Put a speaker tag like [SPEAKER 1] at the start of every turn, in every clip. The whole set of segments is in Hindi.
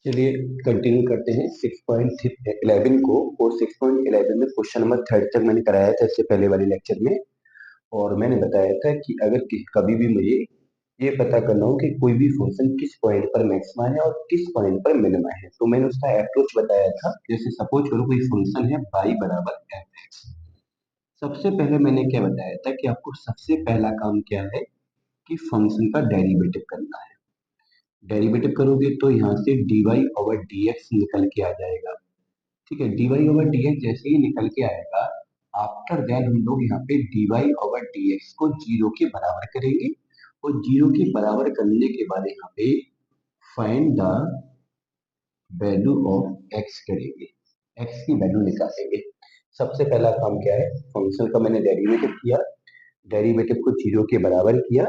[SPEAKER 1] चलिए कंटिन्यू करते हैं 6.11 को। और 6.11 में क्वेश्चन नंबर 3 तक मैंने कराया था इससे पहले वाले लेक्चर में। और मैंने बताया था कि अगर कभी भी मुझे ये पता करना हो कि कोई भी फंक्शन किस पॉइंट पर मैक्सिमा है और किस पॉइंट पर मिनिमा है, तो मैंने उसका अप्रोच बताया था। जैसे सपोज करो कोई फंक्शन है y बराबर f। सबसे पहले मैंने क्या बताया था कि आपको सबसे पहला काम क्या है कि फंक्शन का डेरिवेटिव करना है। डेरिवेटिव करोगे तो यहाँ से dy ओवर dx निकल के आ जाएगा। ठीक है, dy ओवर dx जैसे ही निकल के आएगा, आफ्टर देन हम लोग यहाँ पे dy ओवर dx को जीरो के बराबर करेंगे। और जीरो के बराबर करने के बाद यहाँ पे find the value of x करेंगे, x की वैल्यू निकालेंगे। सबसे पहला काम क्या है, फंक्शन का मैंने डेरिवेटिव किया, डेरिवेटिव को जीरो के बराबर किया।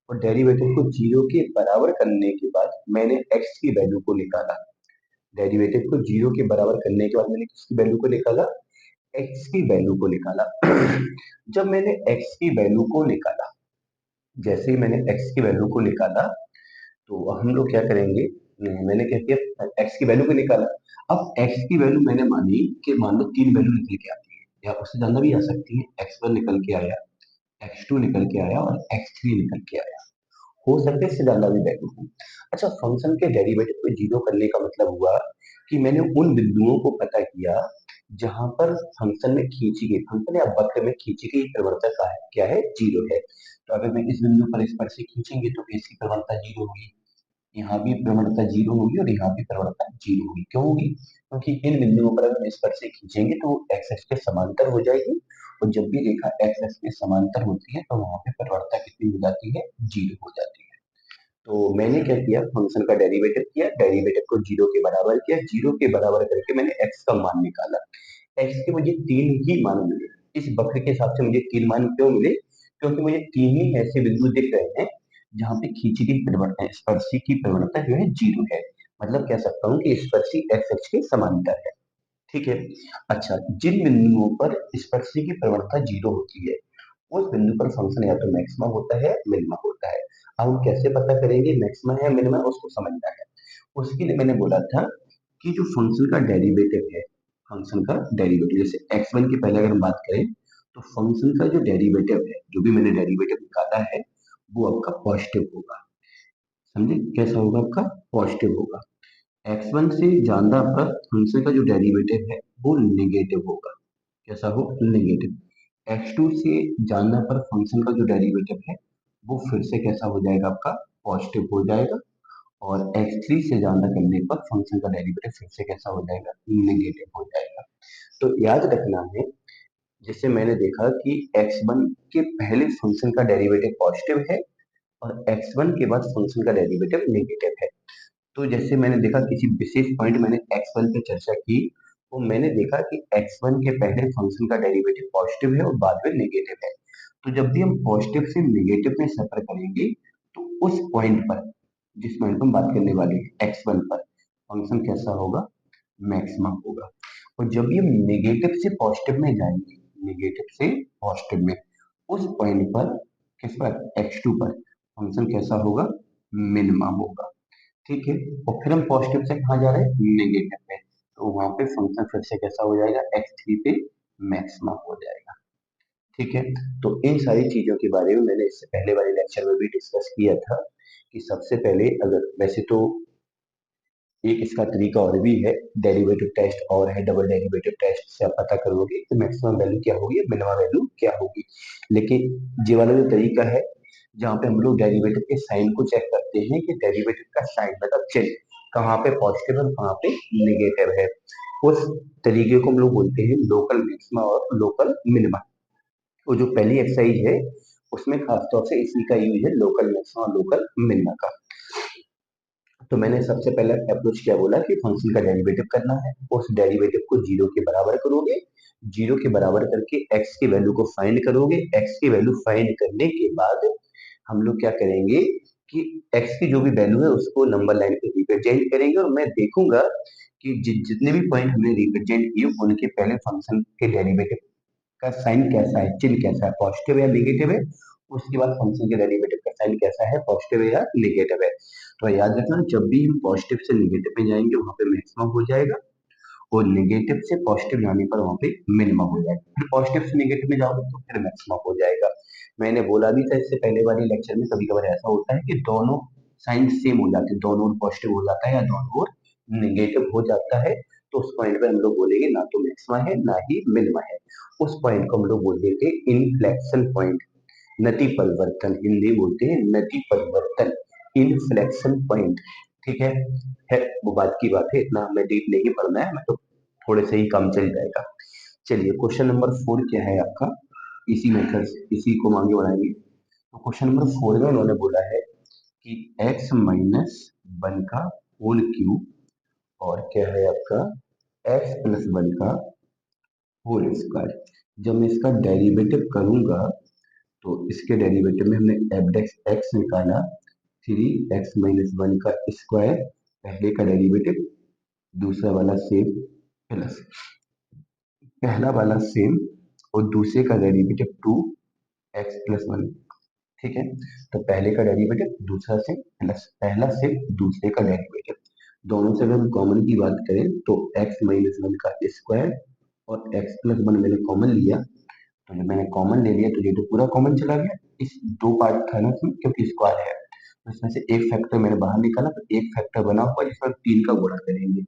[SPEAKER 1] और डेरिवेटिव को जीरो के बराबर करने के बाद मैंने x की वैल्यू को निकाला। डेरिवेटिव को जीरो के बराबर करने के बाद मैंने किसकी वैल्यू को निकाला, x की वैल्यू को निकाला। जब मैंने x की वैल्यू को निकाला, जैसे ही मैंने x की वैल्यू को निकाला, तो हम लोग क्या करेंगे, मैंने क्या किया, x की वैल्यू को निकाला। अब x की वैल्यू मैंने मानी कि मान लो 3 वैल्यू निकल के आती है, या उससे ज्यादा भी आ सकती है। x1 निकल के आया, x2 निकल के आया और x3 निकल के आया। हो सकता है इससे ज्यादा भी वैल्यू हो। अच्छा, फंक्शन के डेरिवेटिव को जीरो करने का मतलब हुआ कि मैंने उन बिंदुओं को पता किया जहां पर फंक्शन में खींची गई, फंक्शन या वक्र में खींची गई प्रवणता क्या है, जीरो है। तो अगर मैं इस बिंदु पर इस पर से खींचेंगे तो इसकी प्रवणता जीरो होगी, यहाँ भी प्रवणता जीरो होगी और यहाँ भी प्रवणता जीरो होगी। क्यों होगी, क्योंकि इन बिंदुओं पर अगर इस पर से खींचेंगे तो एक्स एक्स के समांतर हो जाएगी। और जब भी रेखा एक्स एक्स के समांतर होती है तो वहां पे प्रवणता कितनी हो जाती है, जीरो हो जाती है। तो मैंने क्या किया, फंक्शन का डेरिवेटिव किया, डेरिवेटिव को जीरो के बराबर किया, जीरो के बराबर करके मैंने एक्स का मान निकाला। एक्स के मुझे 3 ही मान मिले। इस वक्र के हिसाब से मुझे 3 मान क्यों मिले, क्योंकि मुझे 3 ही ऐसे बिंदु दिख रहे हैं जहां पे खींची गई प्रवणता, स्पर्शी की प्रवणता जो है जीरो है। मतलब कह सकता हूँ कि स्पर्शी एक्स अक्ष के समांतर है। ठीक है। अच्छा, जिन बिंदुओं पर स्पर्शी की प्रवणता जीरो होती है उस बिंदु पर फंक्शन या तो मैक्सिमा होता है मिनिमा होता है। अब हम कैसे पता करेंगे मैक्सिमा है मिनिमा, उसको समझना है। उसके लिए मैंने बोला था कि जो फंक्शन का डेरिवेटिव है, फंक्शन का डेरिवेटिव जैसे x1 की पहले अगर हम बात करें तो फंक्शन का जो डेरिवेटिव है, जो भी मैंने डेरिवेटिव निकाला है वो आपका पॉजिटिव होगा। समझे, कैसा होगा आपका, पॉजिटिव होगा। x1 से ज्यादा पर फंक्शन का जो डेरिवेटिव है वो नेगेटिव होगा। कैसा हो, नेगेटिव। x2 से जानना पर फंक्शन का जो डेरिवेटिव है वो फिर से कैसा हो जाएगा, आपका पॉजिटिव हो जाएगा। और x3 से ज्यादा करने पर फंक्शन का डेरिवेटिव फिर से कैसा हो जाएगा, नेगेटिव हो जाएगा। तो याद रखना है, जैसे मैंने देखा कि x1 के पहले फंक्शन का डेरिवेटिव पॉजिटिव है और x1 के बाद फंक्शन का डेरिवेटिव नेगेटिव है। तो जैसे मैंने देखा किसी विशेष पॉइंट मैंने x1 पे चर्चा की, तो मैंने देखा कि x1 के पहले फंक्शन का डेरिवेटिव पॉजिटिव है और बाद में नेगेटिव है। तो जब भी हम पॉजिटिव से नेगेटिव में सफर करेंगे तो उस पॉइंट पर, जिस पॉइंट पर हम बात करने वाले हैं x1 पर, फंक्शन कैसा होगा, मैक्सिमा होगा। और जब भी हम नेगेटिव से पॉजिटिव में जाएंगे, नेगेटिव से पॉजिटिव में, उस पॉइंट पर, किस पर, x2 पर, फंक्शन कैसा होगा, मिनिमा होगा। ठीक है। और फिर हम पॉजिटिव से कहाँ जा रहे हैं, नेगेटिव पे, तो वहां पे फंक्शन फिर से कैसा हो जाएगा, x3 पे मैक्सिमा हो जाएगा। ठीक है। तो इन सारी चीजों के बारे में मैंने इससे पहले वाले लेक्चर में भी डिस्कस किया था कि सबसे पहले, अगर वैसे तो एक इसका तरीका और भी है, डेरिवेटिव टेस्ट और है, डबल डेरिवेटिव टेस्ट से आप पता करोगे कि मैक्सिमम वैल्यू क्या होगी, मिनिमम वैल्यू क्या होगी। लेकिन ये वाला जो तरीका है जहाँ पे हम लोग डेरिवेटिव के साइन को चेक करते हैं कि डेरिवेटिव का साइन मतलब चिन्ह कहाँ पे पॉजिटिव है और कहाँ पे नेगेटिव है, उस तरीके को हम लोग बोलते हैं लोकल मैक्सिमा और लोकल मिनिमा। वो जो पहली एक्सरसाइज है उसमें खासतौर से इसी का यूज है, लोकल मैक्सिमा और लोकल मिनिमा का। तो मैंने सबसे पहले अप्रोच क्या बोला कि फंक्शन का डेरिवेटिव करना है, उस डेरिवेटिव को जीरो के बराबर करोगे, जीरो के बराबर करके एक्स की वैल्यू को फाइंड करोगे, एक्स की वैल्यू फाइंड करने के बाद हम लोग क्या करेंगे कि एक्स की जो भी वैल्यू है उसको नंबर लाइन पे रिप्रेजेंट करेंगे और मैं देखूंगा कि जितने भी पॉइंट हमने रिप्रेजेंट किए उनके पहले फंक्शन के डेरिवेटिव का साइन कैसा है, चिन्ह कैसा है, पॉजिटिव या नेगेटिव है। उसके बाद फंक्शन के डेरिवेटिव का साइन कैसा है, पॉजिटिव है या नेगेटिव है। तो याद रखना, जब भी हम पॉजिटिव से निगेटिव में जाएंगे वहां पे मैक्सिमम हो जाएगा, और नेगेटिव से पॉजिटिव जाने पर वहां पे मिनिमम हो जाएगा। फिर पॉजिटिव से नेगेटिव में जाओगे तो फिर मैक्सिमम हो जाएगा। मैंने बोला भी था इससे पहले वाले लेक्चर में, कभी कभार ऐसा होता है कि दोनों साइन सेम हो जाते हैं, दोनों ओर पॉजिटिव हो जाता है या दोनों ओर नेगेटिव हो जाता है, तो उस पॉइंट पे हम लोग बोलेंगे ना तो मैक्सिमा है ना ही मिनिमा है। उस पॉइंट को हम लोग बोल देते हैं इनफ्लेक्शन पॉइंट, नति परिवर्तन, हिंदी बोलते हैं नति परिवर्तन, इनफ्लेक्शन पॉइंट। ठीक है वो बात की बात है, इतना हमें डीप नहीं पढ़ना है, मैं तो थोड़े से ही काम चल जाएगा। चलिए क्वेश्चन नंबर 4 क्या है आपका, इसी मेथड से इसी को आगे बढ़ाएंगे। तो क्वेश्चन नंबर 4 में उन्होंने बोला है कि x माइनस 1 का होल क्यूब, और क्या है आपका x प्लस 1 का होल स्क्वायर। जब मैं इसका डेरिवेटिव करूंगा तो इसके डेरिवेटिव में हमने एफ एक्स निकाला, 3x-1 का स्क्वायर, पहले का डेरिवेटिव, दूसरा वाला सेम, प्लस पहला वाला सेम और दूसरे का डेरिवेटिव 2x+1। ठीक है, तो पहले का डेरिवेटिव दूसरा सेम प्लस पहला सेम दूसरे का डेरिवेटिव, दोनों से अगर हम कॉमन की बात करें तो x-1 का स्क्वायर और x+1 मैंने कॉमन लिया, तो जब मैंने कॉमन ले लिया तो ये तो पूरा कॉमन चला गया, इस दो पार्ट था ना इसमें क्योंकि स्क्वायर है, तो इसमें से एक फैक्टर मैंने बाहर निकाला, तो एक फैक्टर बना हुआ जिसमें 3 का गुणा करेंगे,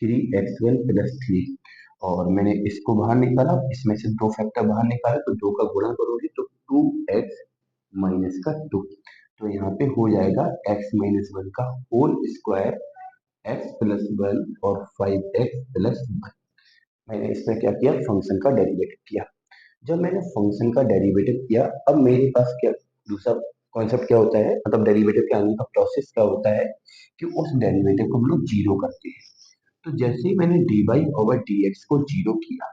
[SPEAKER 1] 3x1+3, और मैंने इसको बाहर निकाला, इसमें से दो फैक्टर बाहर निकाला तो दो का गुणा करोगे तो 2x-2, तो यहाँ पे हो जाएगा x-1 का होल स्क्वायर, x+1 और 5x+1। मैंने इसमें क्या किया, फंक्शन का डेरिवेटिव किया। जब मैंने फंक्शन का डेरिवेटिव किया, अब मेरे पास क्या दूसरा कॉन्सेप्ट क्या होता है, मतलब डेरिवेटिव के आने का प्रोसेस क्या होता है कि उस डेरिवेटिव को हम लोग जीरो करते हैं। तो जैसे ही मैंने D Y over D X को जीरो किया,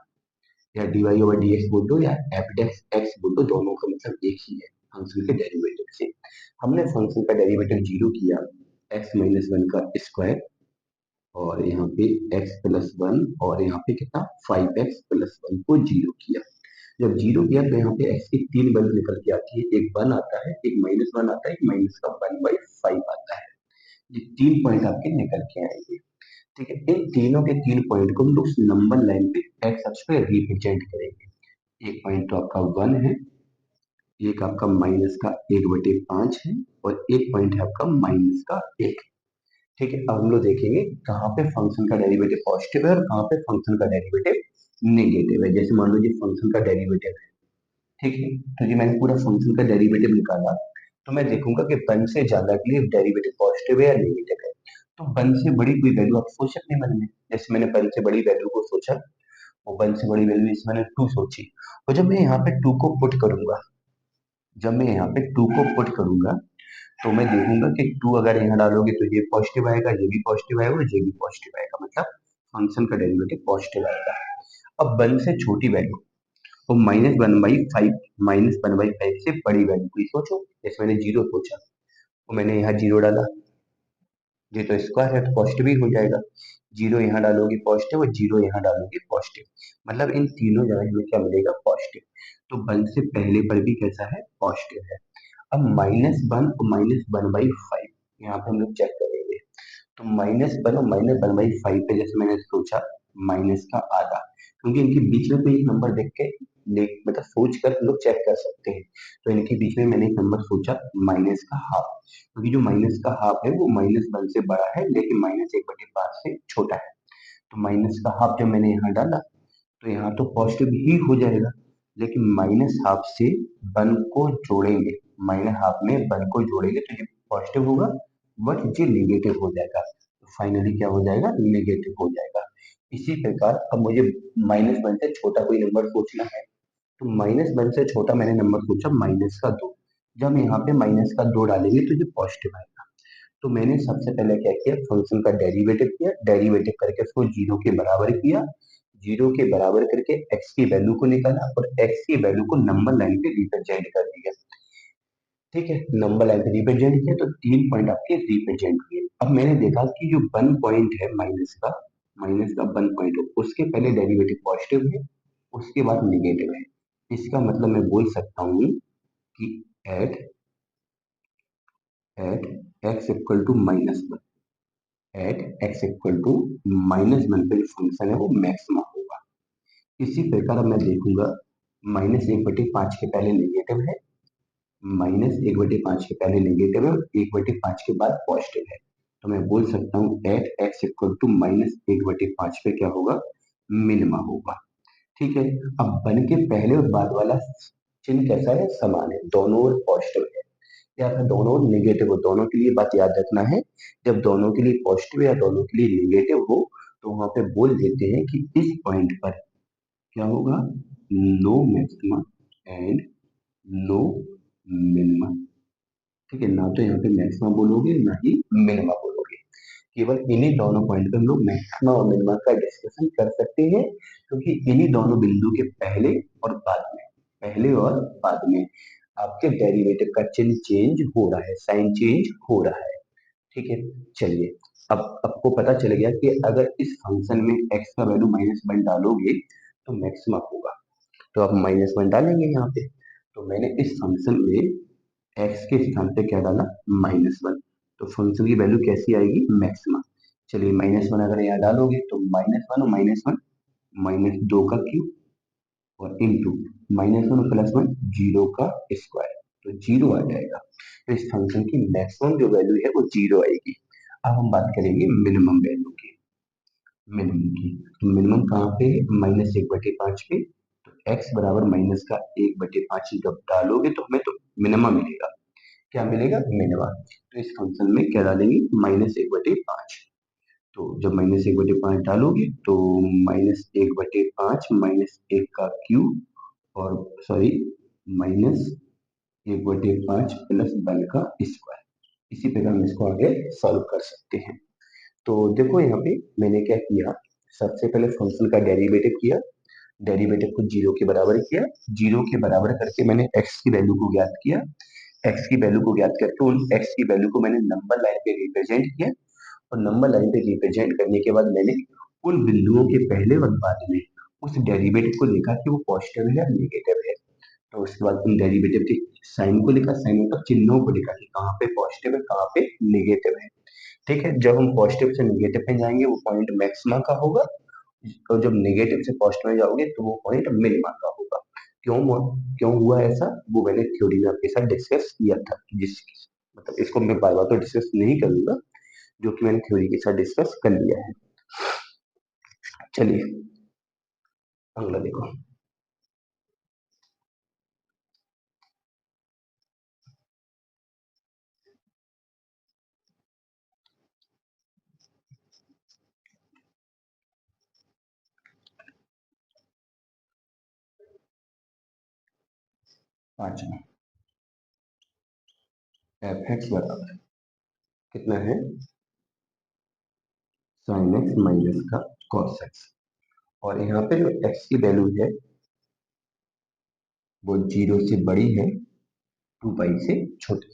[SPEAKER 1] या D Y over D X बोल दो या एफ डेक्स एक्स बोल दो, दोनों का मतलब एक ही है फंक्शन के डेरिवेटिव से। हमने फंक्शन का डेरिवेटिव जीरो किया, x-1 का स्क्वायर, और यहाँ पे x+1, और यहाँ पे कितना 5x+1 को जीरो किया। जब जीरो किया तो यहाँ पे x की 3 वैल्यू निकल के आती है, एक 1 आता है, एक -1 आता है, एक माइनस का 1/5 आता है। ये 3 पॉइंट आपके निकल के आएंगे। ठीक है, इन तीनों के 3 पॉइंट को हम लोग नंबर लाइन पे एक्स अक्ष पे रिप्रेजेंट करेंगे। एक पॉइंट तो आपका 1 है, एक आपका माइनस का 1/5 है, और एक पॉइंट है आपका माइनस का 1। ठीक है, अब हम लोग देखेंगे कहाँ पे फंक्शन का डेरिवेटिव पॉजिटिव है और कहाँ पे फंक्शन का डेरिवेटिव नेगेटिव है। जैसे मान लो ये फंक्शन का डेरिवेटिव है, ठीक है, तो ये मैंने पूरा फंक्शन का डेरिवेटिव निकाला, तो मैं देखूंगा कि 1 से ज्यादा के लिए डेरिवेटिव पॉजिटिव है या नेगेटिव है। तो 1 से बड़ी कोई वैल्यू आप सोच सकते हैं मन में, जैसे मैंने 1 से बड़ी वैल्यू को सोचा, और 1 से बड़ी वैल्यू इसमें मैंने 2 सोची, और जब मैं यहाँ पे 2 को पुट करूंगा, जब मैं यहाँ पे 2 को पुट करूंगा तो मैं देखूंगा कि 2 अगर यहाँ डालोगे तो ये पॉजिटिव आएगा, ये भी पॉजिटिव आएगा, और ये भी पॉजिटिव आएगा, मतलब फंक्शन का डेरिवेटिव पॉजिटिव आएगा। अब 1 से छोटी वैल्यू, तो -1/5, -1/5 से बड़ी वैल्यू कोई सोचो, जैसे मैंने जीरो सोचा तो मैंने यहाँ जीरो डाला, ये तो स्क्वायर है तो पॉजिटिव ही हो जाएगा, जीरो यहाँ डालोगे पॉजिटिव और जीरो यहाँ डालोगे पॉजिटिव, मतलब इन तीनों जगह हमें क्या मिलेगा, पॉजिटिव। तो 1 से पहले पर भी कैसा है, पॉजिटिव है। अब -1 और -1/5 यहाँ पे हम लोग चेक करेंगे, तो -1 और -1/5 पे जैसे मैंने सोचा माइनस का आधा, क्योंकि इनके बीच में कोई एक नंबर देख के मतलब सोच कर हम लोग चेक कर सकते हैं, तो इनके बीच में मैंने एक नंबर सोचा माइनस का हाफ, क्योंकि जो माइनस का हाफ है वो -1 से बड़ा है लेकिन -1/5 से छोटा है, तो माइनस का हाफ जब मैंने यहाँ डाला तो यहाँ तो पॉजिटिव ही हो जाएगा, लेकिन माइनस हाफ से 1 को जोड़ेंगे, माइनस हाफ में 1 को जोड़ेंगे तो ये पॉजिटिव होगा, बट ये नेगेटिव हो जाएगा, तो फाइनली क्या हो जाएगा, नेगेटिव हो जाएगा। इसी प्रकार अब मुझे -1 से छोटा कोई नंबर सोचना है, तो -1 से छोटा मैंने नंबर सोचा -2, जब यहाँ पे -2 डालेंगे तो ये पॉजिटिव आएगा। तो मैंने सबसे पहले क्या किया, फंक्शन का डेरिवेटिव किया, डेरिवेटिव करके उसको जीरो के बराबर किया, जीरो के बराबर करके एक्स की वैल्यू को निकाला और एक्स की वैल्यू को नंबर लाइन पे रिप्रेजेंट कर दिया। ठीक है, नंबर लाइन पे रिप्रेजेंट किया तो 3 पॉइंट आपके रिप्रेजेंट किए। अब मैंने देखा कि जो 1 पॉइंट है माइनस का 1 पॉइंट, उसके पहले डेरिवेटिव पॉजिटिव है, उसके बाद निगेटिव है। इसका मतलब मैं बोल सकता हूँ कि at at X equal to -1, at X equal to -1 पे जो फंक्शन है वो मैक्सिमम होगा। इसी प्रकार अब मैं देखूंगा, -1/5 के पहले नेगेटिव है, -1/5 के पहले नेगेटिव है और 1/5 के बाद पॉजिटिव है। तो मैं बोल सकता हूँ एट एक्स इक्वल टू -1/5 पे क्या होगा, मिनिमा होगा। ठीक है। अब बन के पहले और बाद वाला चिन्ह कैसा है, समान है, दोनों ओर पॉजिटिव है या फिर दोनों ओर नेगेटिव हो। दोनों के लिए बात याद रखना है, जब दोनों के लिए पॉजिटिव या दोनों के लिए नेगेटिव हो तो वहां पे बोल देते हैं कि इस पॉइंट पर क्या होगा, no maxima and no minima. ठीक है, ना तो यहाँ पे मैक्सिमा बोलोगे ना ही मिनिमा बोलोगे। केवल इन्हीं दोनों पॉइंट पे हम लोग मैक्सिमा और मिनिमा का डिस्कशन कर सकते हैं, क्योंकि इन्हीं दोनों बिंदु के पहले और बाद में आपके डेरिवेटिव का चिन्ह चेंज हो रहा है, साइन चेंज हो रहा है। ठीक है। चलिए, अब आपको पता चल गया कि अगर इस फंक्शन में x का वैल्यू -1 डालोगे तो मैक्सिमा होगा। तो आप -1 डालेंगे यहाँ पे। तो मैंने इस फंक्शन में x के स्थान पे क्या डाला, -1। तो फंक्शन की वैल्यू कैसी आएगी, मैक्सिमा। चलिए, -1 अगर यहाँ डालोगे तो -1 और -1 -2 का क्यूब और इंटू -1 और +1 0 का स्क्वायर, तो 0 आ जाएगा। तो इस फंक्शन की मैक्सिमम जो वैल्यू है वो 0 आएगी। अब हम बात करेंगे मिनिमम वैल्यू की। मिनिमम की, तो मिनिमम कहाँ पे है, -1/5 पे। तो x बराबर माइनस का 1/5 जब डालोगे तो हमें तो मिनिमम मिलेगा। क्या मिलेगा, मिनिमा। तो इस फंक्शन में क्या डालेंगे, -1/5। तो जब -1/5 डालोगे तो -1/5 -1 का क्यूब और सॉरी -1/5 +1 का स्क्वायर। इसी प्रकार हम इसको आगे सॉल्व कर सकते हैं। तो देखो यहाँ पे मैंने क्या किया, सबसे पहले फंक्शन का डेरिवेटिव किया, डेरिवेटिव को 0 के बराबर किया, 0 के बराबर करके मैंने x की वैल्यू को ज्ञात किया। x की वैल्यू को ज्ञात करके उन x की वैल्यू को मैंने नंबर लाइन पे रिप्रेजेंट किया और नंबर लाइन पे रिप्रेजेंट करने के बाद मैंने उन बिंदुओं के पहले और बाद में उस डेरिवेटिव को लिखा कि वो पॉजिटिव है या नेगेटिव है। तो उसके बाद उन डेरिवेटिव के साइन को लिखा, साइन मतलब चिन्हों को लिखा कि कहाँ पे पॉजिटिव है कहाँ पे नेगेटिव है। ठीक है, जब हम पॉजिटिव से नेगेटिव पे जाएंगे वो पॉइंट मैक्सिमा का होगा, और जब नेगेटिव से पॉजिटिव में जाओगे तो वो पॉइंट मिनिमा का होगा। क्यों क्यों हुआ ऐसा, वो मैंने थ्योरी में आपके साथ डिस्कस किया था। जिस मतलब इसको मैं बार बार तो डिस्कस नहीं करूंगा, जो कि मैंने थ्योरी के साथ डिस्कस कर लिया है। चलिए अगला देखो। 5 एफ एक्स बराबर कितना है, साइन एक्स माइनस का कॉस एक्स। और यहाँ पे जो एक्स की वैल्यू है वो 0 से बड़ी है, 2 पाई से छोटी।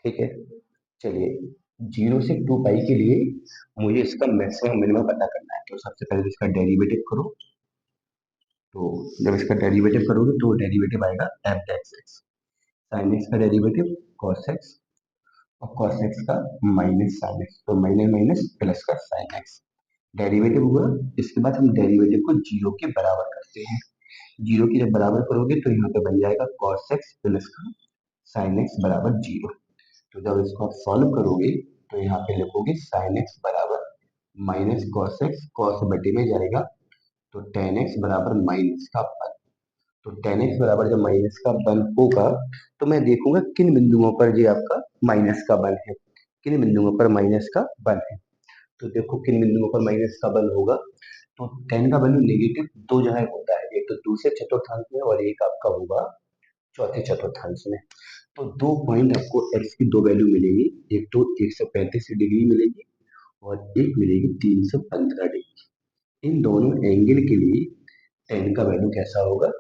[SPEAKER 1] ठीक है। चलिए, 0 से 2 पाई के लिए मुझे इसका मैक्सिमम मिनिमम पता करना है। तो सबसे पहले इसका डेरिवेटिव करो। तो जब इसका डेरिवेटिव करोगे तो डेरिवेटिव आएगा F x x, sine x का डेरिवेटिव कॉस एक्स और कॉस एक्स का माइनस साइन एक्स, तो माइनस माइनस प्लस का साइन एक्स। डेरिवेटिव हुआ, इसके बाद हम डेरिवेटिव को 0 के बराबर करते हैं। 0 की जब बराबर करोगे तो यहाँ पे बन जाएगा कॉस एक्स प्लस का साइन एक्स बराबर 0। तो जब इसको आप सॉल्व करोगे तो यहाँ पे लिखोगे साइन एक्स बराबर माइनस कॉस एक्स, कॉस बटे में जाएगा तो टेन एक्स बराबर माइनस का 1। तो टेन एक्स बराबर जब माइनस का 1 होगा तो मैं देखूंगा किन बिंदुओं पर ये आपका माइनस का 1 है, किन बिंदुओं पर माइनस का 1 है। तो देखो किन बिंदुओं पर माइनस का 1 होगा। तो टेन का वैल्यू नेगेटिव दो जगह होता है, एक तो दूसरे चतुर्थांश में और एक आपका होगा चौथे चतुर्थांश में। तो दो पॉइंट आपको एक्स की दो वैल्यू मिलेगी, एक तो 135 डिग्री मिलेगी और एक मिलेगी 315 डिग्री। इन दोनों एंगल के लिए टेन का वैल्यू कैसा होगा,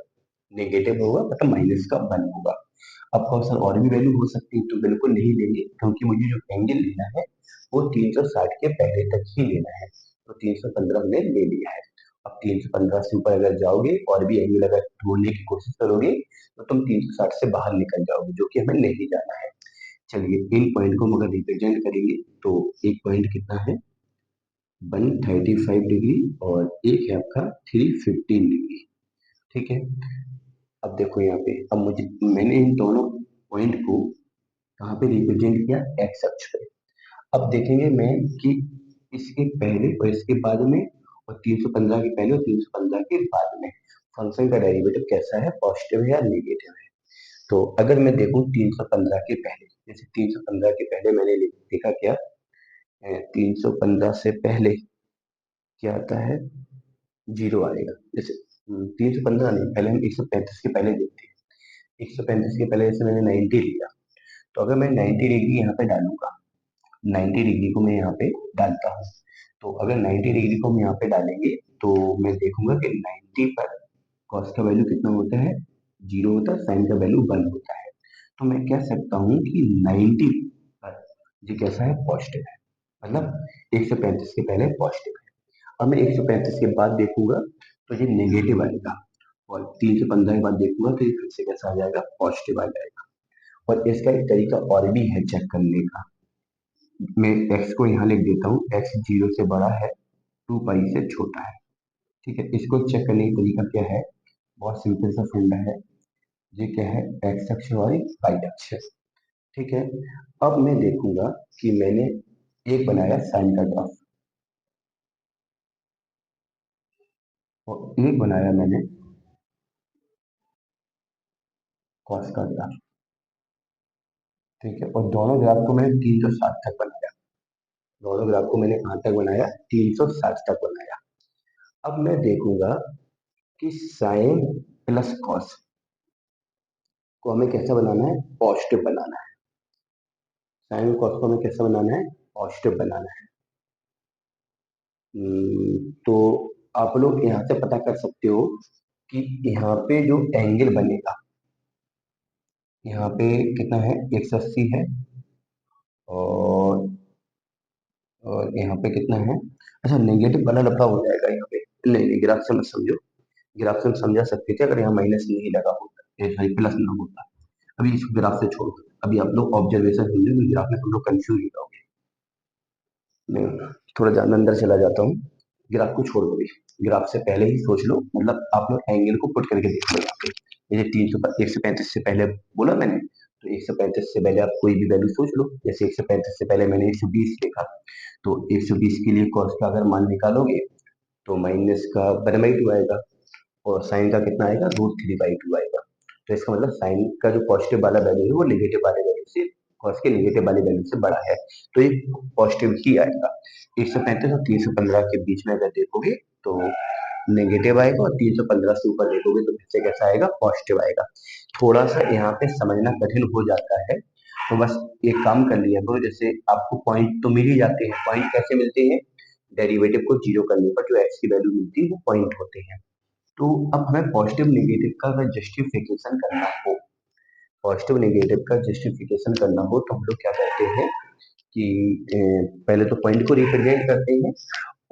[SPEAKER 1] नेगेटिव होगा, मतलब माइनस का 1 होगा। अब कौन सा और भी वैल्यू हो सकती है, तो बिल्कुल नहीं लेंगे, क्योंकि मुझे जो एंगल लेना है वो 360 के पहले तक ही लेना है। तो 315 हमने ले लिया है। अब 315 से ऊपर अगर जाओगे और भी एंगल अगर ढूंढने की कोशिश करोगे तो तुम 360 से बाहर निकल जाओगे, जो कि हमें नहीं जाना है। चलिए इन पॉइंट को हम अगर रिप्रेजेंट करेंगे तो एक पॉइंट कितना है 135 डिग्री और एक है आपका 315 डिग्री। ठीक है, अब देखो यहाँ पे, अब मुझे मैंने इन दोनों पॉइंट को कहाँ पे रिप्रेजेंट किया, एक्स अक्ष पे। अब देखेंगे मैं कि इसके पहले और इसके बाद में और 315 के पहले और 315 के बाद में फंक्शन का डेरिवेटिव कैसा है, पॉजिटिव है या नेगेटिव है। तो अगर मैं देखूं 315 के पहले, जैसे 315 के पहले मैंने देखा क्या, 315 से पहले क्या आता है, जीरो आएगा। जैसे 315 नहीं, पहले हम 135 के पहले देखते हैं। 135 के पहले जैसे मैंने 90 लिया, तो अगर मैं 90 डिग्री यहाँ पे डालूंगा, 90 डिग्री को मैं यहाँ पे डालता हूँ, तो अगर 90 डिग्री को हम यहाँ पे डालेंगे तो मैं देखूंगा कि 90 पर कॉस का वैल्यू कितना होता है, जीरो होता है, साइन का वैल्यू 1 होता है। तो मैं कह सकता हूँ कि 90 पर ये कैसा है, पॉजिटिव है, मतलब 135 के पहले पॉजिटिव है। अब मैं 135 के बाद देखूंगा तो ये नेगेटिव आएगा, और 315 के बाद देखूंगा तो ये फिर से कैसा आ जाएगा, पॉजिटिव आ जाएगा। और इसका एक तरीका और भी है चेक करने का, मैं x को यहाँ लिख देता हूँ, x जीरो से बड़ा है, 2 पाई से छोटा है। ठीक है, इसको चेक करने का तरीका क्या है, बहुत सिंपल सा फंडा है। ये क्या है, एक्स अक्ष और वाई अक्ष। ठीक है, अब मैं देखूंगा कि मैंने एक बनाया साइन का ग्राफ और एक बनाया मैंने कॉस का ग्राफ। ठीक है, और दोनों ग्राफ को मैंने 360 तक बनाया, दोनों ग्राफ को मैंने कहाँ तक बनाया, 360 तक बनाया। अब मैं देखूंगा कि साइन प्लस कॉस को हमें कैसा बनाना है, पॉजिटिव बनाना है। साइन कॉस को हमें कैसा बनाना है, पॉजिटिव बनाना है। तो आप लोग यहाँ से पता कर सकते हो कि यहाँ पे जो एंगल बनेगा, यहाँ पे कितना है, 180 है, और यहाँ पे कितना है, अच्छा नेगेटिव वाला लफड़ा हो जाएगा यहाँ पे, नहीं नहीं ग्राफ से मत समझो, ग्राफ से हम समझा सकते थे अगर यहाँ माइनस नहीं लगा होता, सॉरी प्लस ना होता। अभी इस ग्राफ से छोड़ो, अभी आप लोग ऑब्जर्वेशन समझो कि ग्राफ में हम लोग कंफ्यूज हो जाओगे। मैं थोड़ा ज्यादा अंदर चला जाता हूँ, ग्राफ को छोड़ दो अभी, ग्राफ से पहले ही सोच लो, मतलब आप लोग एंगल को पुट करके देख लो यहाँ पे। ये 135 से पहले बोला मैंने, तो 135 से पहले आप कोई भी वैल्यू सोच लो, जैसे 135 से पहले मैंने 120 देखा, तो 120 के लिए कॉस का अगर मान निकालोगे तो माइनस का 1/2 आएगा, और साइन का कितना आएगा, √3/2 आएगा। तो इसका मतलब साइन का जो पॉजिटिव वाला वैल्यू है वो नेगेटिव वाले वैल्यू से, कॉस के नेगेटिव वाले वैल्यू से बड़ा है, तो ये पॉजिटिव ही आएगा। 135 और 315 के बीच में अगर देखोगे तो नेगेटिव आएगा, और 315 से ऊपर देखोगे तो फिर से कैसा आएगा, पॉजिटिव आएगा। थोड़ा सा यहाँ पे समझना कठिन हो जाता है, तो बस एक काम कर लिया करो, जैसे आपको पॉइंट तो मिल ही जाते हैं, पॉइंट कैसे मिलते हैं, डेरिवेटिव को जीरो करने पर जो एक्स की वैल्यू मिलती है वो पॉइंट होते हैं। तो अब हमें पॉजिटिव नेगेटिव का अगर जस्टिफिकेशन करना हो, पॉजिटिव नेगेटिव का जस्टिफिकेशन करना हो तो हम लोग क्या करते हैं कि पहले तो पॉइंट को रिप्रेजेंट करते हैं,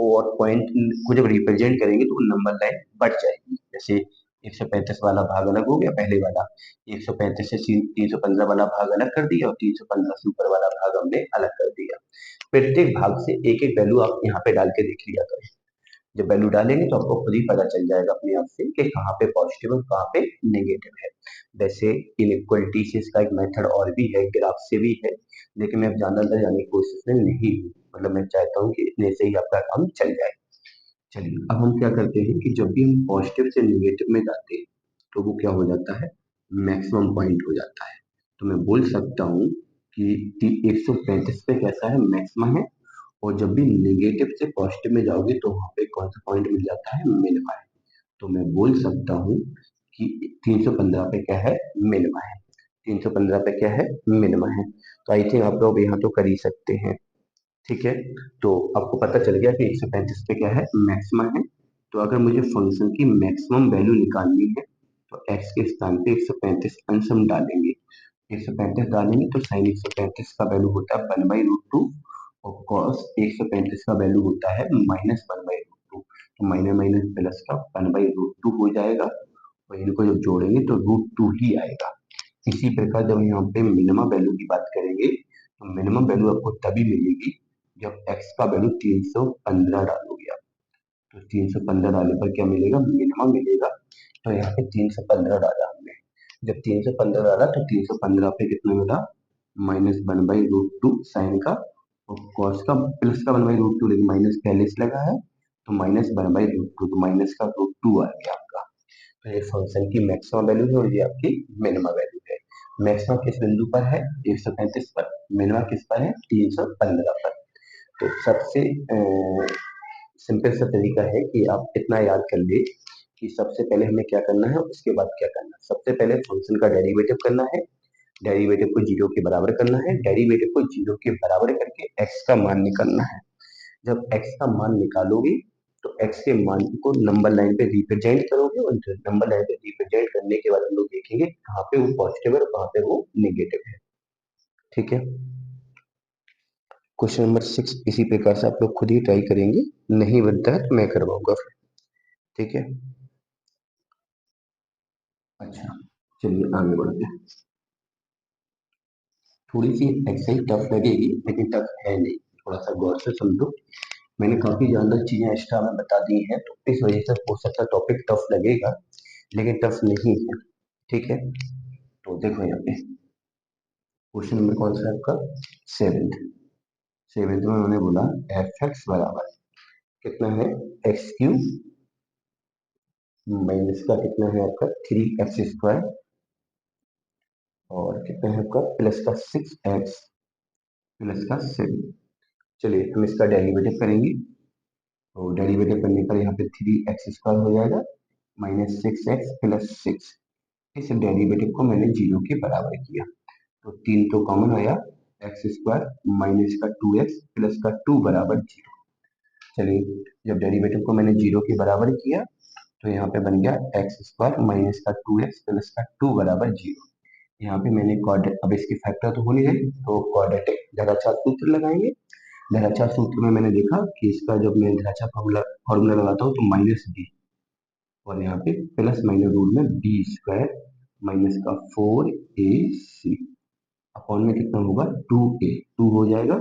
[SPEAKER 1] और पॉइंट को जब रिप्रेजेंट करेंगे तो नंबर लाइन बढ़ जाएगी। जैसे 135 वाला भाग अलग हो गया पहले वाला, 135 से 315 वाला भाग अलग कर दिया, और 315 से ऊपर वाला भाग हमने अलग कर दिया। प्रत्येक भाग से एक एक वैल्यू आप यहाँ पे डाल के देख लिया करें, जब वैल्यू डालेंगे तो आपको खुद ही पता चल जाएगा अपने आप से कि कहाँ पे पॉजिटिव और कहाँ पे नेगेटिव है। वैसे इनइक्वलिटी से इसका एक मेथड और भी है, ग्राफ से भी है, लेकिन मैं अब ज्यादा अंदर जाने की कोशिश में नहीं हूँ, मतलब मैं चाहता हूँ कि इतने से ही आपका काम चल जाए। चलिए अब हम क्या करते हैं कि जब भी हम पॉजिटिव से नेगेटिव में जाते हैं तो वो क्या हो जाता है, मैक्सिमम पॉइंट हो जाता है। तो मैं बोल सकता हूँ कि 135 पे कैसा है, मैक्सिमम है, और जब भी नेगेटिव से पॉजिटिव में जाओगे तो वहां पे कौन सा पॉइंट मिल जाता है, मिनिमा है। तो मैं बोल सकता हूँ कि 315 पे क्या है, मिनिमा है, 315 पे क्या है, मिनिमा है। तो आई थिंक आप लोग यहाँ तो कर ही सकते हैं। ठीक है, तो आपको पता चल गया कि 135 पे क्या है, मैक्सिमा है। तो अगर मुझे फंक्शन की मैक्सिमम वैल्यू निकालनी है तो x के स्थान पे 135 अंश हम डालेंगे, 135 डालेंगे तो साइन 135 का वैल्यू होता है 1/√2, और कॉस 135 का वैल्यू होता है -1/√2। तो माइनस माइनस प्लस का 1/√2 हो जाएगा, और इनको जब जोड़ेंगे तो √2 ही आएगा। इसी प्रकार जब यहाँ पे मिनिमम वैल्यू की बात करेंगे तो मिनिमम वैल्यू आपको तभी मिलेगी जब x का वैल्यू 315 डालोगे आप। तो 315 डालने पर क्या मिलेगा, मिनिमम मिलेगा। तो यहाँ पे 315 डाला हमने। जब 315 डाला तो 315 पे कितना मिला, -1/√2 साइन का और कॉस का प्लस का 1/√2, लेकिन माइनस पहले से लगा है तो -1/√2, तो माइनस का √2 आ गया आपका। तो ये फंक्शन की मैक्सिमम वैल्यू है और ये आपकी मिनिमम वैल्यू है। मैक्सिमम किस बिंदु पर है, 135 पर। मिनिमम किस पर है, 315 पर। तो सबसे सिंपल सा तरीका है कि आप इतना याद कर ले कि सबसे पहले हमें क्या करना है, उसके बाद क्या करना है। सबसे पहले फंक्शन का डेरिवेटिव करना है, डेरिवेटिव को जीरो के बराबर करना है, डेरिवेटिव को जीरो के बराबर करके एक्स का मान निकालना है। जब एक्स का मान निकालोगे तो एक्स के मान को नंबर लाइन पे रिप्रेजेंट करोगे और नंबर लाइन पे रिप्रेजेंट करने के बाद हम लोग देखेंगे कहाँ पे वो पॉजिटिव है और कहाँ पे वो नेगेटिव है। ठीक है। क्वेश्चन नंबर 6 इसी प्रकार से आप लोग खुद ही ट्राई करेंगे, नहीं बनता है तो मैं करवाऊंगा फिर। ठीक है। अच्छा, चलिए आगे बढ़ते हैं। थोड़ी सी एक्सरसाइज टफ लगेगी लेकिन टफ है नहीं, थोड़ा सा गौर से समझो। मैंने काफी ज्यादा चीजें एक्स्ट्रा में बता दी हैं तो इस वजह से हो सकता है टॉपिक टफ लगेगा लेकिन टफ नहीं है। ठीक है। तो देखो यहाँ पे क्वेश्चन नंबर कौन सा है आपका, सेवेंथ। सेवेंथ में उन्होंने बोला एफ एक्स बराबर कितना है, x³ माइनस का कितना है आपका 3x² और कितना है आपका प्लस का 6x प्लस का 7। चलिए हम इसका डेरिवेटिव करेंगे। तो डेरिवेटिव करने पर यहाँ पे 3x² हो जाएगा -6x प्लस 6। इस डेरिवेटिव को मैंने जीरो के बराबर किया तो 3 तो कॉमन आया, x² माइनस का 2x प्लस का 2 बराबर 0। चलिए जब डेरिवेटिव को मैंने जीरो के बराबर किया तो यहाँ पे बन गया x² माइनस का 2x प्लस का 2 बराबर 0। यहाँ पे मैंने अब इसके फैक्टर तो हो नहीं रहे तो क्वाड्रेटिक धनाचार सूत्र लगाएंगे। धनाचार सूत्र में मैंने देखा कि इसका जब मैं धनाचार फॉर्मूला लगाता हूँ तो -b और यहाँ पे प्लस माइनस रूट में b² माइनस का 4ac अपॉन में कितना होगा 2a, 2 हो जाएगा।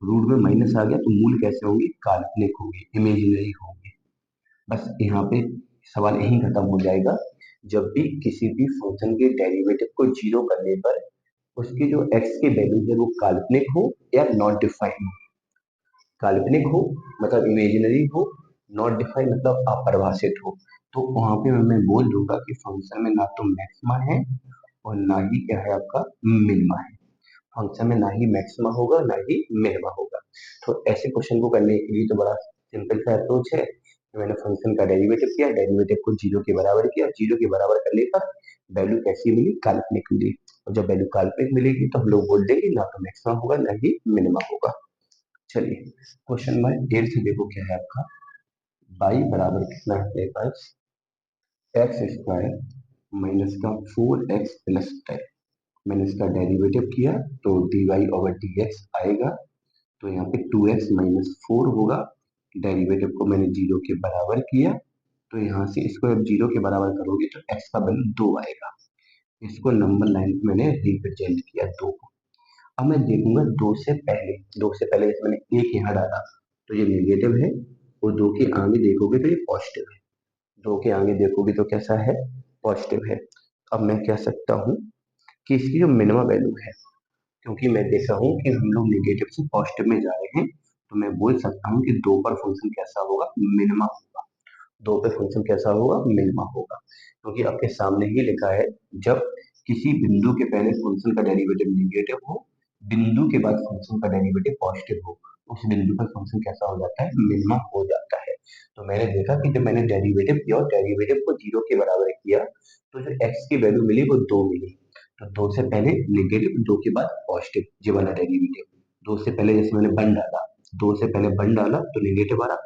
[SPEAKER 1] रूट में माइनस आ गया तो मूल कैसे होंगे, काल्पनिक होंगे, इमेजिनरी होंगे। बस यहाँ पे सवाल यही खत्म हो जाएगा। जब भी किसी भी फंक्शन के डेरिवेटिव को जीरो करने पर उसकी जो x की वैल्यू है वो काल्पनिक हो या नॉट डिफाइंड हो। काल्पनिक हो मतलब इमेजिनरी हो, नॉट डिफाइंड मतलब अपरिभाषित हो, तो वहां पे मैं बोल दूंगा कि फंक्शन में ना तो मैक्सिमा है और ना ही क्या है आपका मिनिमा है। फंक्शन में ना ही मैक्सिमा होगा ना ही मिनिमा होगा। तो ऐसे क्वेश्चन को करने के लिए तो बड़ा सिंपल सा अप्रोच है। मैंने फंक्शन का डेरिवेटिव किया, डेरिवेटिव को जीरो के बराबर किया, जीरो के बराबर करने पर वैल्यू कैसी मिली, काल्पनिक मिली। और जब वैल्यू काल्पनिक मिलेगी तो हम लोग बोल देंगे ना तो मैक्सिमा होगा ना ही मिनिमा होगा। चलिए क्वेश्चन नंबर 8 देखो क्या है आपका, y बराबर कितना है मेरे पास, x² माइनस का 4x प्लस 10। मैंने इसका डेरिवेटिव किया तो dy/dx आएगा। तो यहाँ पे 2x माइनस 4 होगा। डेरिवेटिव को मैंने जीरो के बराबर किया तो यहाँ से इसको जब जीरो के बराबर करोगे तो x का वैल्यू 2 आएगा। इसको नंबर लाइन पे मैंने रिप्रेजेंट किया 2 को। अब मैं देखूंगा 2 से पहले जैसे मैंने एक यहाँ डाला तो ये नेगेटिव है और 2 के आगे देखोगे तो ये पॉजिटिव है। 2 के आगे देखोगे तो कैसा है, पॉजिटिव है। अब मैं कह सकता हूँ कि इसकी जो मिनिमम वैल्यू है, क्योंकि मैं देख रहा हूँ कि हम लोग नेगेटिव से पॉजिटिव में जा रहे हैं, तो मैं बोल सकता हूँ कि 2 पर फंक्शन कैसा होगा, मिनिमा होगा। 2 पे फंक्शन कैसा होगा, मिनिमा होगा। क्योंकि आपके सामने ही लिखा है जब किसी बिंदु के पहले फंक्शन का डेरिवेटिव नेगेटिव हो, बिंदु के बाद फंक्शन का डेरिवेटिव पॉजिटिव हो, उस बिंदु पर फंक्शन कैसा हो जाता है, मिनिमा हो जाता है। तो मैंने देखा कि जब मैंने डेरिवेटिव किया और डेरिवेटिव को जीरो के बराबर किया तो जो एक्स की वैल्यू मिली वो 2 मिली। तो 2 से पहले नेगेटिव, 2 के बाद पॉजिटिव, ये वाला डेरिवेटिव। 2 से पहले जैसे मैंने 1 डाला, 2 से पहले 1 डाला तो नेगेटिव आ रहा,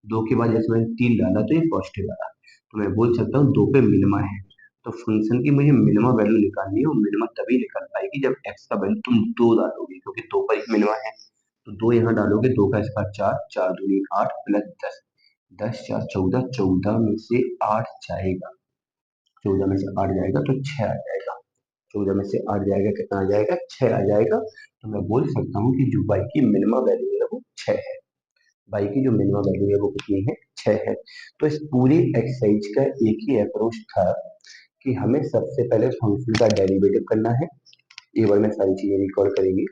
[SPEAKER 1] 2 के बाद जैसे मैंने 3 डाला तो ये पॉजिटिव आ रहा। तो मैं बोल सकता हूँ 2 पे मिनिमा है। तो फंक्शन की मुझे मिनिमा वैल्यू निकालनी है और मिनिमा तभी निकल पाएगी जब एक्स का वैल्यू तुम 2 डालोगे, क्योंकि 2 पर ही मिनिमा है। तो 2 यहाँ डालोगे, 2 का इसका 4, 4 दूनी 8 प्लस 10, 10 4 14, 14 में से 8 जाएगा, 14 में से 8 जाएगा तो 6 आ जाएगा। 14 में से 8 जाएगा, कितना आ जाएगा, 6 आ जाएगा। तो मैं बोल सकता हूँ कि जो y की मिनिमम वैल्यू है वो 6 है। y की जो मिनिमम वैल्यू है वो कितनी है, 6 है। तो इस पूरी एक्सरसाइज का एक ही अप्रोच था कि हमें सबसे पहले फंक्शन का डेरिवेटिव करना है। एक बार में सारी चीजें रिकॉल करेंगे।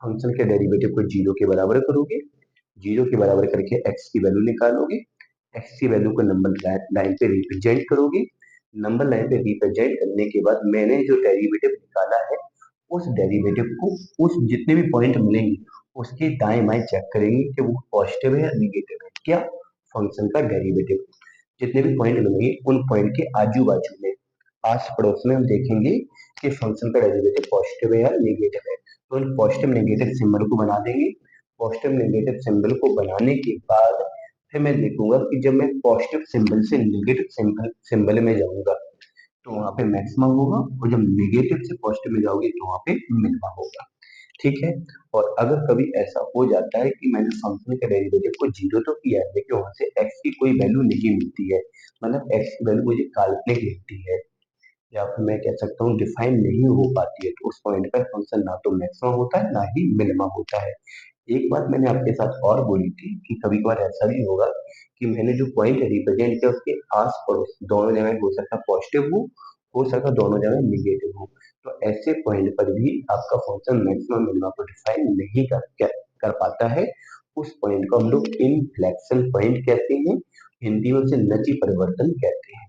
[SPEAKER 1] फंक्शन के डेरिवेटिव को जीरो के बराबर करोगे, जीरो के बराबर करके एक्स की वैल्यू निकालोगे, एक्स की वैल्यू को नंबर लाइन पे रिप्रेजेंट करोगे। नंबर लाइन पे रिप्रेजेंट करने के बाद मैंने जो डेरिवेटिव निकाला है उस डेरिवेटिव को, उस जितने भी पॉइंट मिलेंगे उसके दाएं बाएं चेक करेंगे कि वो पॉजिटिव है या निगेटिव है। क्या, फंक्शन का डेरिवेटिव। जितने भी पॉइंट मिलेंगे उन पॉइंट के आजू बाजू में, आस पड़ोस में हम देखेंगे कि फंक्शन का डेरिवेटिव पॉजिटिव है या निगेटिव है। तो इन पॉजिटिव नेगेटिव सिंबल को बना देंगे। पॉजिटिव नेगेटिव सिंबल को बनाने के बाद फिर मैं देखूंगा कि जब मैं पॉजिटिव सिंबल से नेगेटिव सिंबल सिंबल में जाऊंगा तो वहां पे मैक्सिमम होगा, और जब नेगेटिव से पॉजिटिव में जाओगे तो वहां पे मिनिमम होगा। ठीक है। और अगर कभी ऐसा हो जाता है कि मैंने फंक्शन के डेरिवेटिव को जीरो तो किया है लेकिन वहां से एक्स की कोई वैल्यू नहीं मिलती है, मतलब एक्स की वैल्यू मुझे काल्पनिक मिलती है, या फिर मैं कह सकता हूँ डिफाइन नहीं हो पाती है, तो उस पॉइंट पर फंक्शन ना तो मैक्सिमम होता है ना ही मिनिमम होता है। एक बात मैंने आपके साथ और बोली थी कि कभी कभार ऐसा भी होगा कि मैंने जो पॉइंट रिप्रेजेंट किया उसके आस पड़ोस दोनों जगह हो सकता है पॉजिटिव हो सकता है दोनों जगह निगेटिव हो। तो ऐसे पॉइंट पर भी आपका फंक्शन मैक्सिमम मिनिमम को डिफाइन नहीं कर पाता है। उस पॉइंट को हम लोग इनफ्लेक्शन पॉइंट कहते हैं, हिंदी में उसे नति परिवर्तन कहते हैं।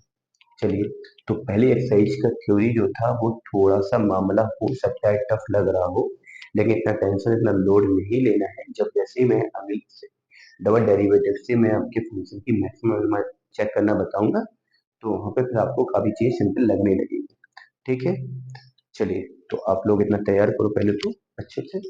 [SPEAKER 1] चलिए, तो पहले एक्सरसाइज का थ्योरी जो था वो थोड़ा सा मामला हो सकता है टफ लग रहा हो, लेकिन इतना टेंशन, इतना लोड नहीं लेना है। जब जैसे ही मैं अगली डबल डेरिवेटिव से मैं आपके फंक्शन की मैक्सिमम चेक करना बताऊंगा तो वहां पे फिर आपको काफी चीज सिंपल लगने लगेगी। ठीक है। चलिए, तो आप लोग इतना तैयार करो पहले तो अच्छे से।